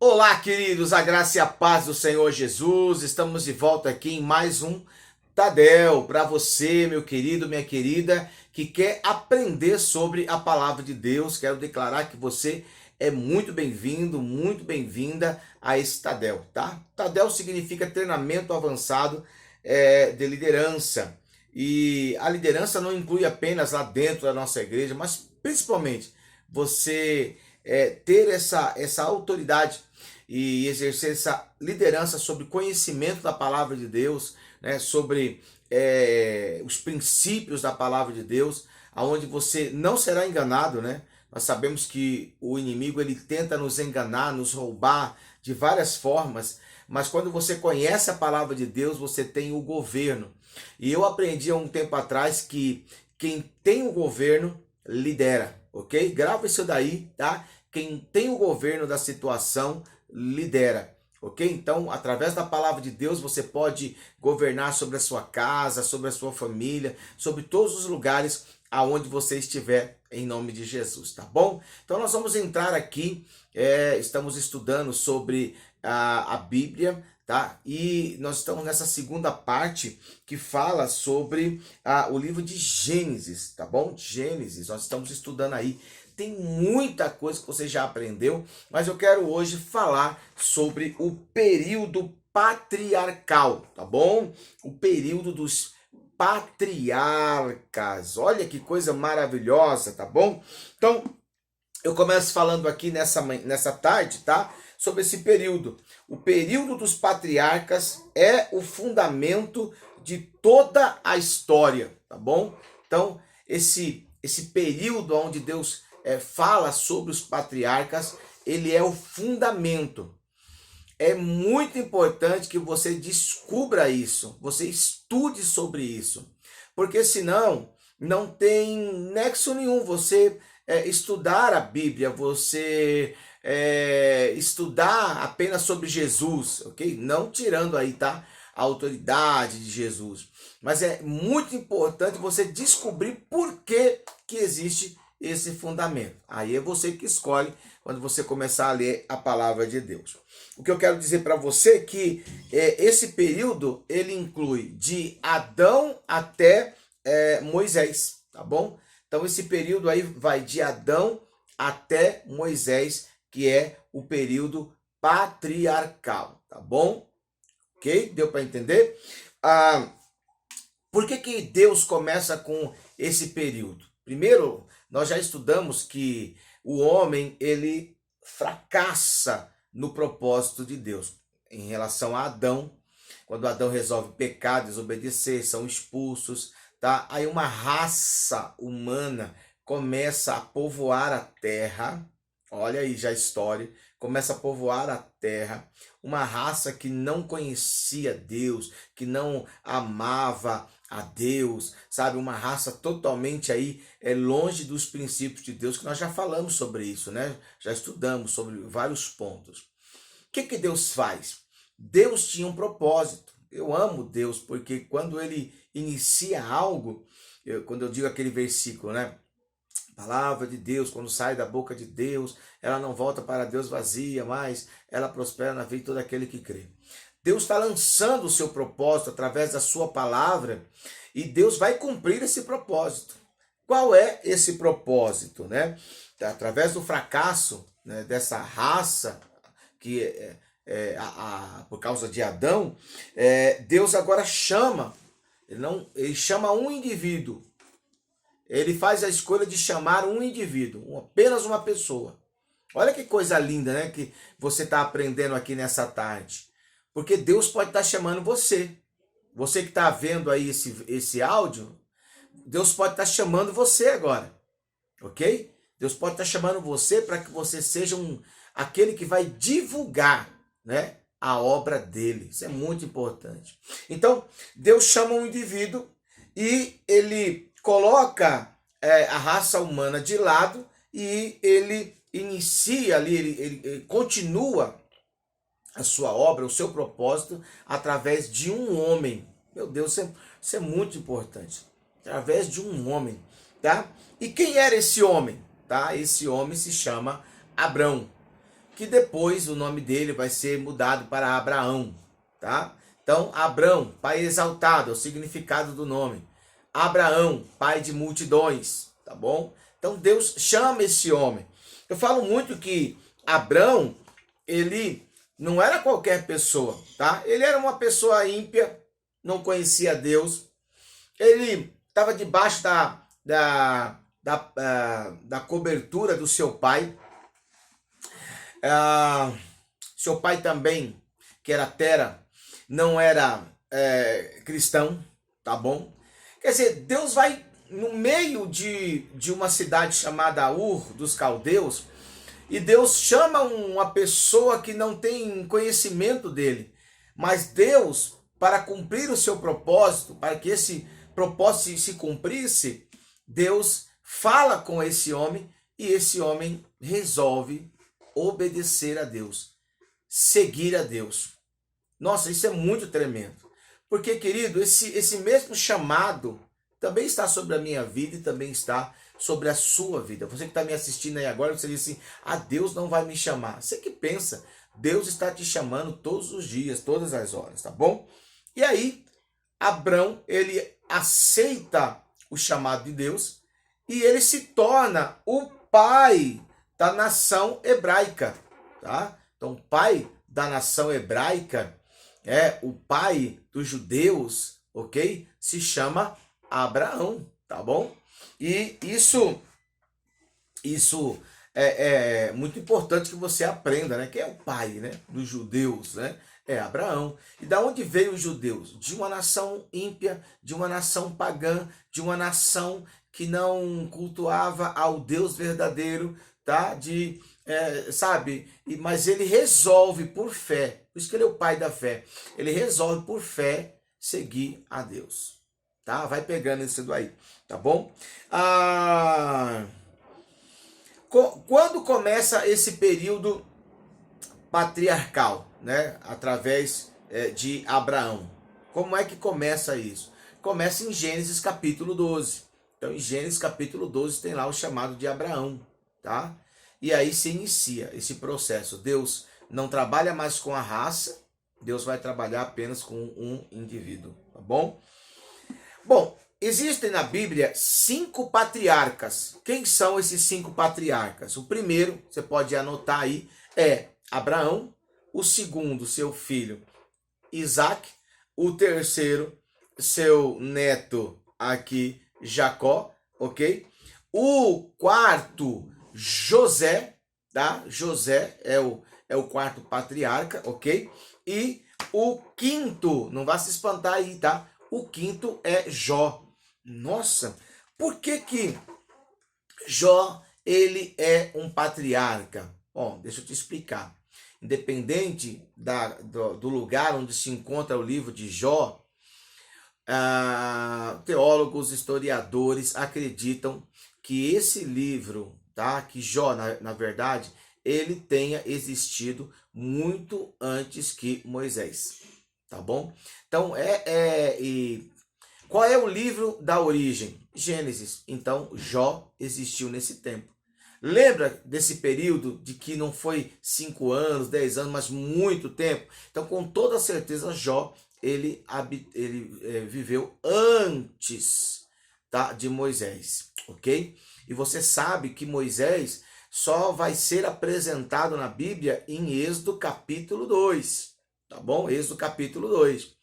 Olá, queridos, a graça e a paz do Senhor Jesus. Estamos de volta aqui em mais um Tadel para você, meu querido, minha querida, que quer aprender sobre a palavra de Deus. Quero declarar que você é muito bem-vindo, muito bem-vinda a esse Tadel, tá? Tadel significa treinamento avançado de liderança. E a liderança não inclui apenas lá dentro da nossa igreja, mas principalmente você ter essa autoridade e exercer essa liderança sobre conhecimento da palavra de Deus, né, sobre os princípios da palavra de Deus, aonde você não será enganado, né? Nós sabemos que o inimigo ele tenta nos enganar, nos roubar de várias formas, mas quando você conhece a palavra de Deus, você tem o governo. E eu aprendi há um tempo atrás que quem tem o governo lidera, ok? Grava isso daí, tá? Quem tem o governo da situação lidera, ok? Então, através da palavra de Deus, você pode governar sobre a sua casa, sobre a sua família, sobre todos os lugares aonde você estiver, em nome de Jesus, tá bom? Então, nós vamos entrar aqui, estamos estudando sobre a Bíblia, tá? E nós estamos nessa segunda parte que fala sobre o livro de Gênesis, tá bom? Gênesis, nós estamos estudando aí. Tem muita coisa que você já aprendeu, mas eu quero hoje falar sobre o período patriarcal, tá bom? O período dos patriarcas. Olha que coisa maravilhosa, tá bom? Então, eu começo falando aqui nessa tarde, tá? Sobre esse período. O período dos patriarcas é o fundamento de toda a história, tá bom? Então, esse período onde Deus fala sobre os patriarcas, ele é o fundamento. É muito importante que você descubra isso, você estude sobre isso, porque senão não tem nexo nenhum você estudar a Bíblia, você estudar apenas sobre Jesus, ok? Não tirando aí, tá? A autoridade de Jesus. Mas é muito importante você descobrir por que existe esse fundamento. Aí é você que escolhe quando você começar a ler a palavra de Deus. O que eu quero dizer para você é que esse período ele inclui de Adão até Moisés, tá bom? Então esse período aí vai de Adão até Moisés, que é o período patriarcal, tá bom? Ok? Deu para entender? Por que Deus começa com esse período? Primeiro, nós já estudamos que o homem ele fracassa no propósito de Deus. Em relação a Adão, quando Adão resolve pecar, desobedecer, são expulsos, tá? Aí uma raça humana começa a povoar a terra. Olha aí já a história. Começa a povoar a terra. Uma raça que não conhecia Deus, que não amava a Deus, sabe? Uma raça totalmente aí longe dos princípios de Deus, que nós já falamos sobre isso, né? Já estudamos sobre vários pontos. O que Deus faz? Deus tinha um propósito. Eu amo Deus, porque quando ele inicia algo, quando eu digo aquele versículo, né? A palavra de Deus, quando sai da boca de Deus, ela não volta para Deus vazia, mas ela prospera na vida de todo aquele que crê. Deus está lançando o seu propósito através da sua palavra e Deus vai cumprir esse propósito. Qual é esse propósito, né? Através do fracasso, né, dessa raça que por causa de Adão, Deus agora chama, ele chama um indivíduo. Ele faz a escolha de chamar um indivíduo, apenas uma pessoa. Olha que coisa linda, né? Que você está aprendendo aqui nessa tarde. Porque Deus pode estar chamando você. Você que está vendo aí esse áudio, Deus pode estar chamando você agora. Ok? Deus pode estar chamando você para que você seja aquele que vai divulgar, né, a obra dele. Isso é muito importante. Então, Deus chama um indivíduo e ele coloca a raça humana de lado e ele inicia ali, ele continua a sua obra, o seu propósito, através de um homem. Meu Deus, isso é muito importante. Através de um homem, tá? E quem era esse homem? Tá? Esse homem se chama Abrão. que depois o nome dele vai ser mudado para Abraão, tá? Então, Abrão, pai exaltado, é o significado do nome. Abraão, pai de multidões, tá bom? Então Deus chama esse homem. Eu falo muito que Abrão, ele não era qualquer pessoa, tá? Ele era uma pessoa ímpia, não conhecia Deus. Ele estava debaixo da cobertura do seu pai. Seu pai também, que era Tera, não era cristão, tá bom? Quer dizer, Deus vai no meio de uma cidade chamada Ur dos Caldeus, e Deus chama uma pessoa que não tem conhecimento dele. Mas Deus, para cumprir o seu propósito, para que esse propósito se cumprisse, Deus fala com esse homem e esse homem resolve obedecer a Deus, seguir a Deus. Nossa, isso é muito tremendo. Porque, querido, esse mesmo chamado também está sobre a minha vida e também está sobre a sua vida. Você que está me assistindo aí agora, você diz assim, Deus não vai me chamar. Você que pensa, Deus está te chamando todos os dias, todas as horas, tá bom? E aí, Abrão, ele aceita o chamado de Deus e ele se torna o pai da nação hebraica, tá? Então, o pai da nação hebraica, o pai dos judeus, ok? Se chama Abraão, tá bom? E isso é muito importante que você aprenda, né? Quem é o pai, né, dos judeus, né? É Abraão. E da onde veio os judeus? De uma nação ímpia, de uma nação pagã, de uma nação que não cultuava ao Deus verdadeiro, tá? Mas ele resolve por fé, por isso que ele é o pai da fé, ele resolve por fé seguir a Deus, tá? Vai pegando isso daí, tá bom? Quando começa esse período patriarcal, né? Através de Abraão. Como é que começa isso? Começa em Gênesis capítulo 12. Então, em Gênesis capítulo 12 tem lá o chamado de Abraão, tá? E aí se inicia esse processo. Deus não trabalha mais com a raça, Deus vai trabalhar apenas com um indivíduo, tá bom? Bom, existem na Bíblia 5 patriarcas. Quem são esses 5 patriarcas? O primeiro, você pode anotar aí, é Abraão. O segundo, seu filho Isaac. O terceiro, seu neto aqui, Jacó, ok? O quarto, José, tá? José é o quarto patriarca, ok? E o quinto, não vá se espantar aí, tá? O quinto é Jó. Nossa, por que Jó, ele é um patriarca? Bom, deixa eu te explicar. Independente do lugar onde se encontra o livro de Jó, teólogos, historiadores acreditam que esse livro, tá? Que Jó, na verdade, ele tenha existido muito antes que Moisés, tá bom? Então, qual é o livro da origem? Gênesis. Então, Jó existiu nesse tempo. Lembra desse período de que não foi 5 anos, 10 anos, mas muito tempo? Então, com toda certeza, Jó, ele viveu antes, tá, de Moisés, ok? E você sabe que Moisés só vai ser apresentado na Bíblia em Êxodo capítulo 2, tá bom? Êxodo capítulo 2.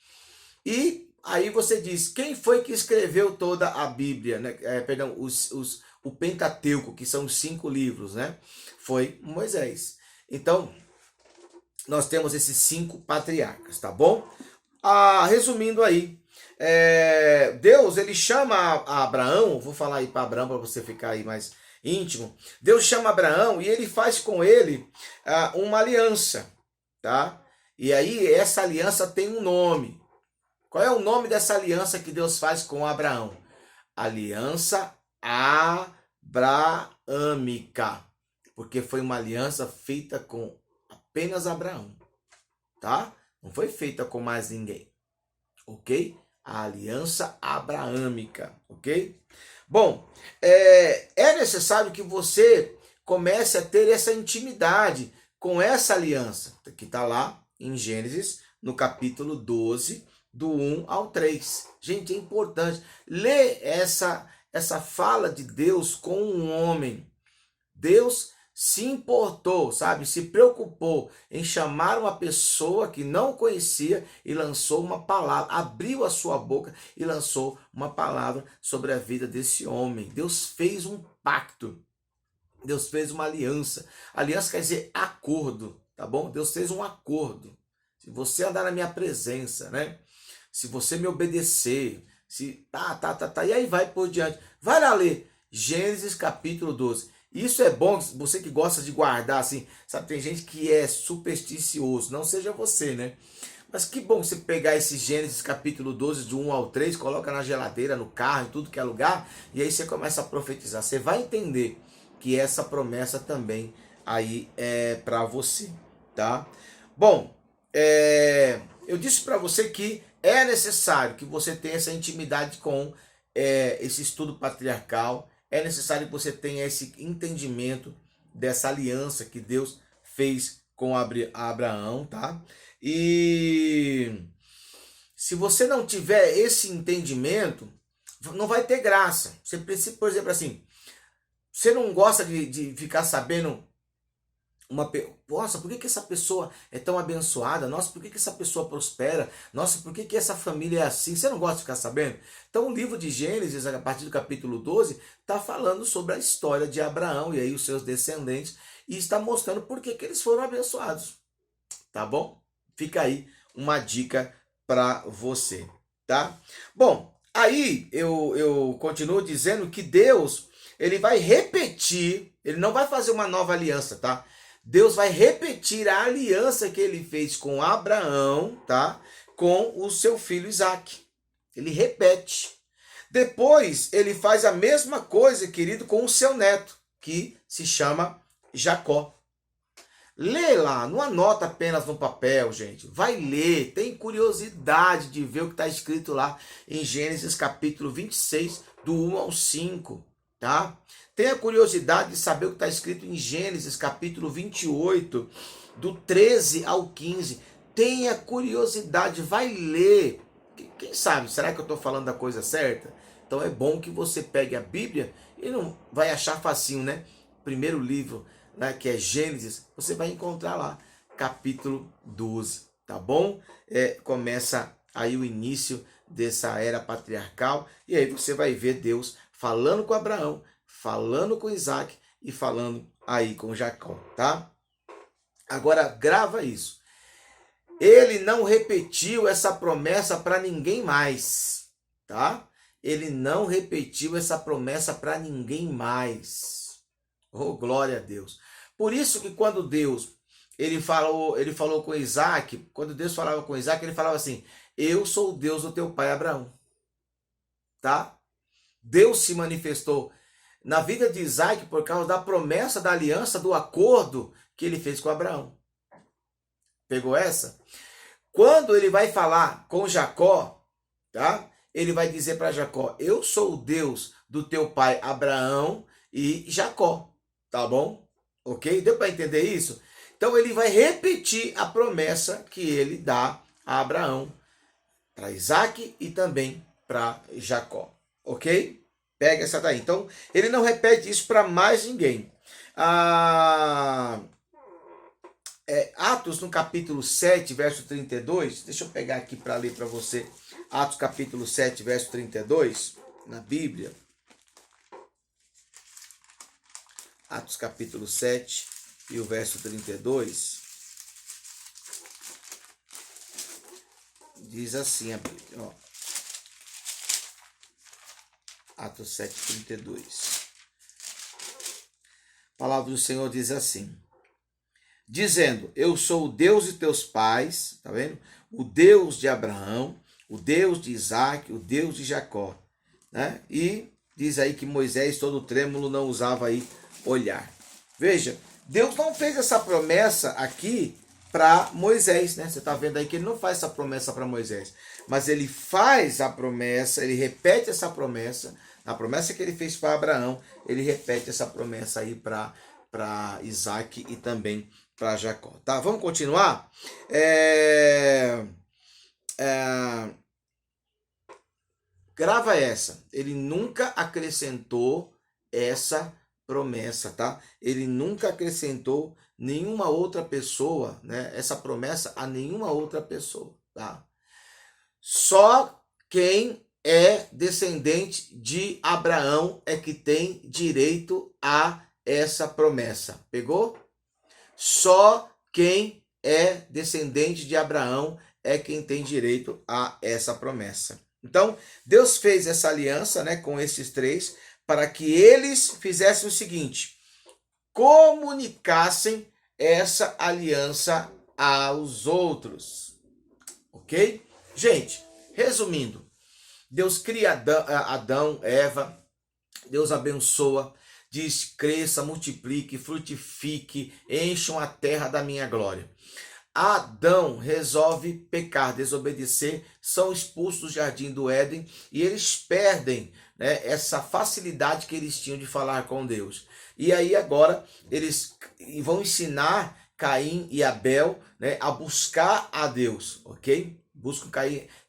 E aí você diz, quem foi que escreveu toda a Bíblia, né? O Pentateuco, que são os 5 livros, né? Foi Moisés. Então, nós temos esses 5 patriarcas, tá bom? Resumindo aí, Deus, ele chama Abraão, vou falar aí para Abraão para você ficar aí mais íntimo. Deus chama Abraão e ele faz com ele uma aliança, tá? E aí essa aliança tem um nome. Qual é o nome dessa aliança que Deus faz com Abraão? Aliança abraâmica, porque foi uma aliança feita com apenas Abraão, tá? Não foi feita com mais ninguém, ok? A aliança abraâmica, ok? Bom, é necessário que você comece a ter essa intimidade com essa aliança, que está lá em Gênesis, no capítulo 12, do 1 ao 3. Gente, é importante ler essa fala de Deus com um homem. Deus se importou, sabe? Se preocupou em chamar uma pessoa que não conhecia e lançou uma palavra, abriu a sua boca e lançou uma palavra sobre a vida desse homem. Deus fez um pacto. Deus fez uma aliança. Aliança quer dizer acordo, tá bom? Deus fez um acordo. Se você andar na minha presença, né? Se você me obedecer, se e aí vai por diante. Vai lá ler Gênesis capítulo 12. Isso é bom, você que gosta de guardar assim, sabe, tem gente que é supersticioso, não seja você, né? Mas que bom você pegar esse Gênesis capítulo 12, de 1 ao 3, coloca na geladeira, no carro, em tudo que é lugar, e aí você começa a profetizar. Você vai entender que essa promessa também aí é para você, tá? Bom, eu disse para você que é necessário que você tenha essa intimidade com esse estudo patriarcal, é necessário que você tenha esse entendimento dessa aliança que Deus fez com Abraão, tá? E se você não tiver esse entendimento, não vai ter graça. Você precisa, por exemplo, assim, você não gosta de ficar sabendo nossa, por que essa pessoa é tão abençoada? Nossa, por que essa pessoa prospera? Nossa, por que essa família é assim? Você não gosta de ficar sabendo? Então o livro de Gênesis, a partir do capítulo 12, está falando sobre a história de Abraão e aí os seus descendentes e está mostrando por que eles foram abençoados. Tá bom? Fica aí uma dica para você, tá? Bom, aí eu continuo dizendo que Deus, ele vai repetir, ele não vai fazer uma nova aliança, tá? Deus vai repetir a aliança que ele fez com Abraão, tá? Com o seu filho Isaac. Ele repete. Depois, ele faz a mesma coisa, querido, com o seu neto, que se chama Jacó. Lê lá, não anota apenas no papel, gente. Vai ler, tem curiosidade de ver o que está escrito lá em Gênesis capítulo 26, do 1 ao 5, tá? Tenha curiosidade de saber o que está escrito em Gênesis capítulo 28, do 13 ao 15. Tenha curiosidade, vai ler. Quem sabe, será que eu estou falando da coisa certa? Então é bom que você pegue a Bíblia e não vai achar facinho, né? Primeiro livro, né, que é Gênesis, você vai encontrar lá, capítulo 12, tá bom? Começa aí o início dessa era patriarcal e aí você vai ver Deus falando com Abraão, falando com Isaac e falando aí com Jacó, tá? Agora grava isso. Ele não repetiu essa promessa para ninguém mais, tá? Ele não repetiu essa promessa para ninguém mais. Oh, glória a Deus. Por isso que quando Deus, ele falou com Isaac, quando Deus falava com Isaac, ele falava assim: eu sou o Deus do teu pai Abraão, tá? Deus se manifestou na vida de Isaac por causa da promessa, da aliança, do acordo que ele fez com Abraão. Pegou essa? Quando ele vai falar com Jacó, tá? Ele vai dizer para Jacó: eu sou o Deus do teu pai Abraão e Jacó, tá bom? Ok? Deu para entender isso? Então ele vai repetir a promessa que ele dá a Abraão, para Isaac e também para Jacó, ok? Pega essa daí. Então, ele não repete isso para mais ninguém. Atos, no capítulo 7, verso 32. Deixa eu pegar aqui para ler para você. Atos, capítulo 7, verso 32, na Bíblia. Atos, capítulo 7 e o verso 32. Diz assim a Bíblia, ó. Atos 7, 32. A palavra do Senhor diz assim: dizendo, eu sou o Deus de teus pais, tá vendo? O Deus de Abraão, o Deus de Isaac, o Deus de Jacó, né? E diz aí que Moisés, todo trêmulo, não usava aí olhar. Veja, Deus não fez essa promessa aqui para Moisés, né? Você está vendo aí que ele não faz essa promessa para Moisés, mas ele faz a promessa, ele repete essa promessa, a promessa que ele fez para Abraão, ele repete essa promessa aí para Isaac e também para Jacó. Tá? Vamos continuar? É, é, grava essa. Ele nunca acrescentou essa promessa, tá? Ele nunca acrescentou nenhuma outra pessoa, né? Essa promessa a nenhuma outra pessoa, tá? Só quem é descendente de Abraão é que tem direito a essa promessa. Pegou? Só quem é descendente de Abraão é quem tem direito a essa promessa. Então, Deus fez essa aliança, né, com esses três para que eles fizessem o seguinte: comunicassem essa aliança aos outros. Ok? Gente, resumindo, Deus cria Adão, Eva, Deus abençoa, diz: cresça, multiplique, frutifique, encham a terra da minha glória. Adão resolve pecar, desobedecer, são expulsos do jardim do Éden e eles perdem, né, essa facilidade que eles tinham de falar com Deus. E aí agora eles vão ensinar Caim e Abel, né, a buscar a Deus, ok?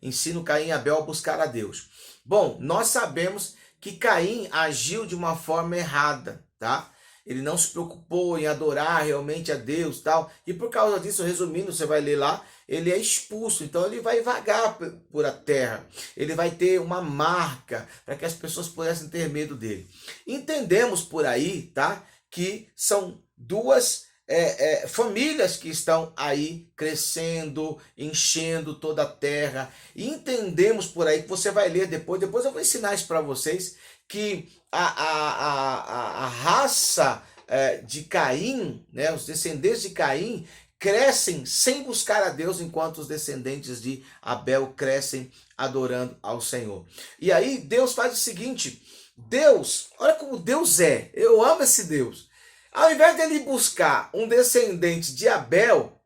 Ensino Caim e Abel a buscar a Deus. Bom, nós sabemos que Caim agiu de uma forma errada, tá? Ele não se preocupou em adorar realmente a Deus, tal. E por causa disso, resumindo, você vai ler lá, ele é expulso. Então ele vai vagar por a terra. Ele vai ter uma marca para que as pessoas pudessem ter medo dele. Entendemos por aí, tá? Que são duas famílias que estão aí crescendo, enchendo toda a terra. E entendemos por aí, que você vai ler depois eu vou ensinar isso para vocês, que a raça de Caim, né, os descendentes de Caim, crescem sem buscar a Deus, enquanto os descendentes de Abel crescem adorando ao Senhor. E aí Deus faz o seguinte: Deus, olha como Deus é, eu amo esse Deus. Ao invés dele buscar um descendente de Abel,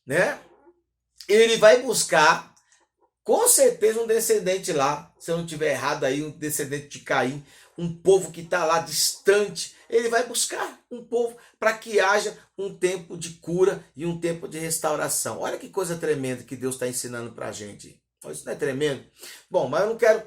né, ele vai buscar com certeza um descendente lá, se eu não estiver errado aí, um descendente de Caim, um povo que está lá distante. Ele vai buscar um povo para que haja um tempo de cura e um tempo de restauração. Olha que coisa tremenda que Deus está ensinando para a gente. Isso não é tremendo? Bom, mas eu não quero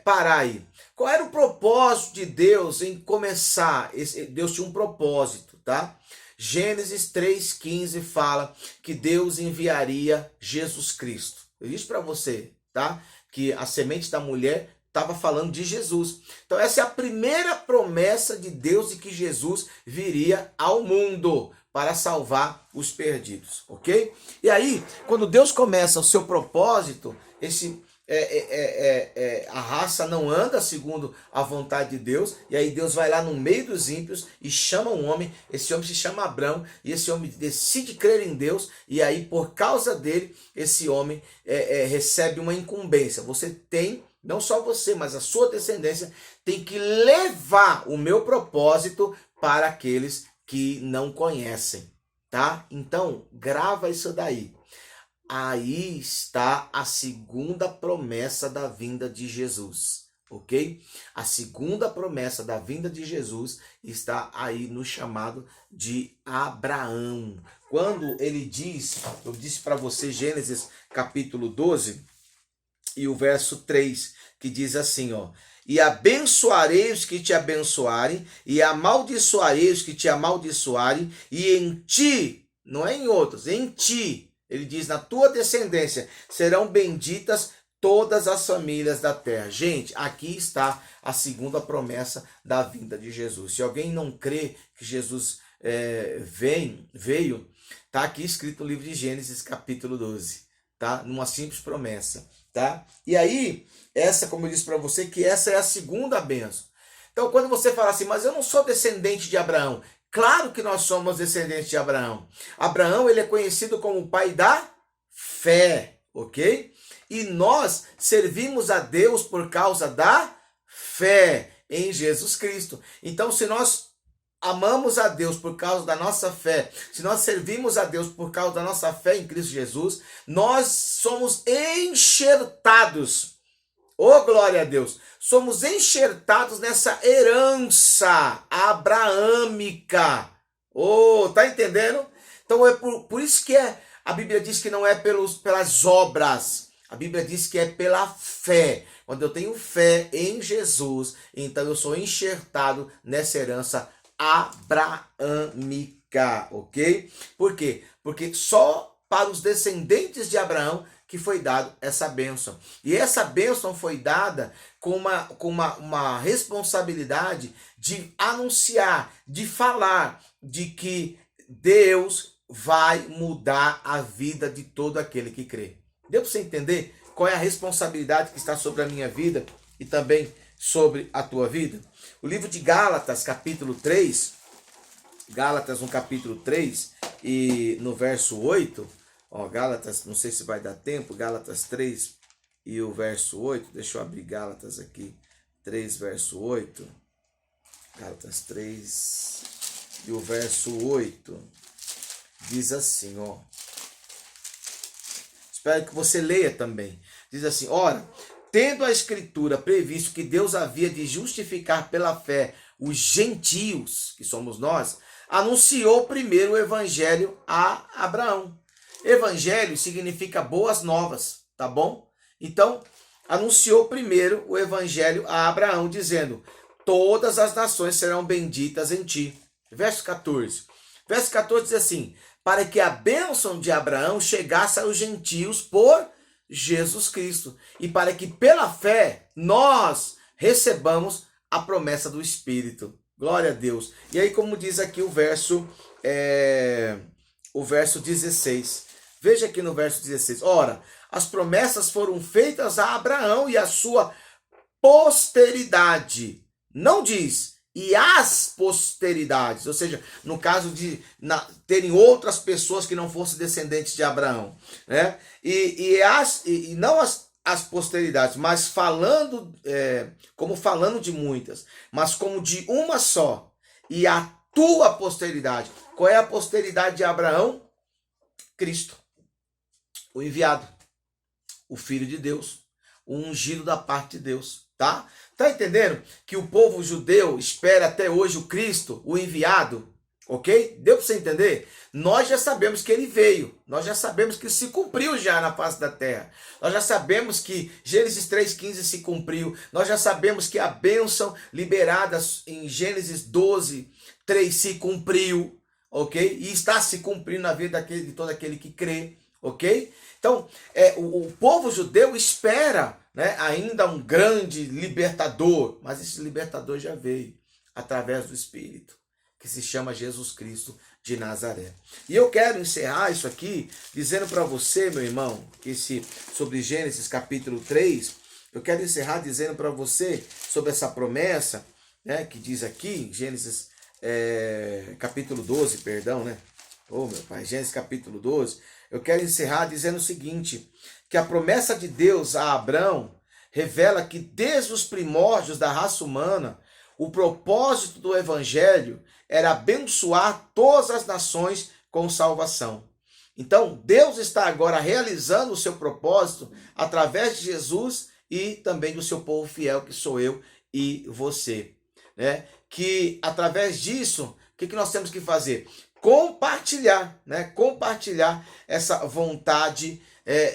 parar aí. Qual era o propósito de Deus em começar? Deus tinha um propósito, tá? Gênesis 3,15 fala que Deus enviaria Jesus Cristo. Eu disse para você, tá? Que a semente da mulher estava falando de Jesus. Então essa é a primeira promessa de Deus, de que Jesus viria ao mundo para salvar os perdidos, ok? E aí, quando Deus começa o seu propósito, a raça não anda segundo a vontade de Deus, e aí Deus vai lá no meio dos ímpios e chama um homem. Esse homem se chama Abrão, e esse homem decide crer em Deus, e aí por causa dele, esse homem recebe uma incumbência. Você tem, não só você, mas a sua descendência tem que levar o meu propósito para aqueles que não conhecem, tá? Então, grava isso daí. Aí está a segunda promessa da vinda de Jesus, ok? A segunda promessa da vinda de Jesus está aí no chamado de Abraão. Quando ele diz, eu disse para você, Gênesis capítulo 12 e o verso 3, que diz assim, ó: e abençoarei os que te abençoarem, e amaldiçoarei os que te amaldiçoarem, e em ti, não é em outros, em ti, ele diz, na tua descendência serão benditas todas as famílias da terra. Gente, aqui está a segunda promessa da vinda de Jesus. Se alguém não crê que Jesus veio, está aqui escrito no livro de Gênesis capítulo 12, tá? Numa simples promessa, tá? E aí, essa, como eu disse para você, que essa é a segunda bênção. Então, quando você fala assim, mas eu não sou descendente de Abraão. Claro que nós somos descendentes de Abraão. Abraão, ele é conhecido como o pai da fé, ok? E nós servimos a Deus por causa da fé em Jesus Cristo. Então, se nós amamos a Deus por causa da nossa fé, se nós servimos a Deus por causa da nossa fé em Cristo Jesus, nós somos enxertados. Oh, glória a Deus! Somos enxertados nessa herança abraâmica. Oh, tá entendendo? Então é por isso que a Bíblia diz que não é pelas obras. A Bíblia diz que é pela fé. Quando eu tenho fé em Jesus, então eu sou enxertado nessa herança abraâmica, ok? Por quê? Porque só para os descendentes de Abraão que foi dado essa bênção. E essa bênção foi dada com uma responsabilidade de anunciar, de falar, de que Deus vai mudar a vida de todo aquele que crê. Deu para você entender qual é a responsabilidade que está sobre a minha vida e também sobre a tua vida? O livro de Gálatas, capítulo 3, Gálatas no capítulo 3 e no verso 8, Gálatas, não sei se vai dar tempo, Gálatas 3 e o verso 8, deixa eu abrir Gálatas aqui, 3 verso 8, Gálatas 3 e o verso 8, diz assim, espero que você leia também. Diz assim, ora, tendo a Escritura previsto que Deus havia de justificar pela fé os gentios, que somos nós, anunciou primeiro o evangelho a Abraão. Evangelho significa boas novas, tá bom? Então, anunciou primeiro o evangelho a Abraão, dizendo, todas as nações serão benditas em ti. Verso 14. Verso 14 diz assim, para que a bênção de Abraão chegasse aos gentios por Jesus Cristo, e para que pela fé nós recebamos a promessa do Espírito. Glória a Deus. E aí, como diz aqui o verso 16. Veja aqui no verso 16. Ora, as promessas foram feitas a Abraão e a sua posteridade. Não diz e as posteridades, ou seja, no caso de terem outras pessoas que não fossem descendentes de Abraão, né? E não as posteridades, mas falando, como falando de muitas, mas como de uma só, e a tua posteridade. Qual é a posteridade de Abraão? Cristo, o enviado, o Filho de Deus, o ungido da parte de Deus, tá? Tá entendendo que o povo judeu espera até hoje o Cristo, o enviado, ok? Deu para você entender? Nós já sabemos que ele veio, nós já sabemos que se cumpriu já na face da terra, nós já sabemos que Gênesis 3,15 se cumpriu, nós já sabemos que a bênção liberada em Gênesis 12:3 se cumpriu, ok? E está se cumprindo na vida de todo aquele que crê, ok? Então, o povo judeu espera, né, ainda um grande libertador, mas esse libertador já veio através do Espírito, que se chama Jesus Cristo de Nazaré. E eu quero encerrar isso aqui dizendo para você, meu irmão, sobre Gênesis capítulo 3, eu quero encerrar dizendo para você sobre essa promessa, né, que diz aqui, Gênesis capítulo 12, perdão, né? Oh, meu pai, Gênesis capítulo 12. Eu quero encerrar dizendo o seguinte, que a promessa de Deus a Abraão revela que desde os primórdios da raça humana, o propósito do evangelho era abençoar todas as nações com salvação. Então, Deus está agora realizando o seu propósito através de Jesus e também do seu povo fiel, que sou eu e você, né? Que através disso, o que nós temos que fazer? Compartilhar, né? Compartilhar essa vontade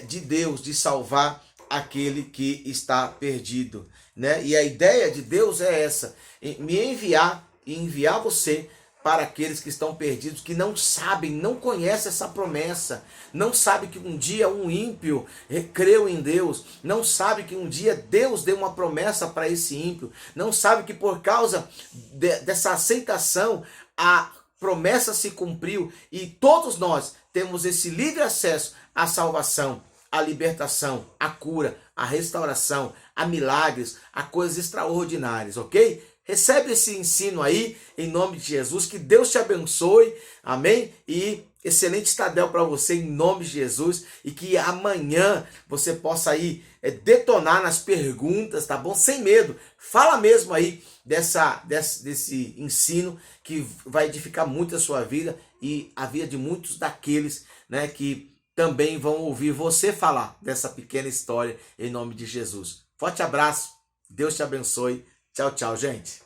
de Deus de salvar aquele que está perdido, né? E a ideia de Deus é essa, me enviar e enviar você para aqueles que estão perdidos, que não sabem, não conhecem essa promessa, não sabem que um dia um ímpio creu em Deus, não sabe que um dia Deus deu uma promessa para esse ímpio, não sabe que por causa dessa aceitação a promessa se cumpriu e todos nós temos esse livre acesso à salvação, à libertação, à cura, à restauração, a milagres, a coisas extraordinárias, ok? Recebe esse ensino aí, em nome de Jesus, que Deus te abençoe, amém? E excelente estadel para você, em nome de Jesus, e que amanhã você possa aí detonar nas perguntas, tá bom? Sem medo, fala mesmo aí desse ensino que vai edificar muito a sua vida e a vida de muitos daqueles, né, que também vão ouvir você falar dessa pequena história em nome de Jesus. Forte abraço, Deus te abençoe. Tchau, tchau, gente.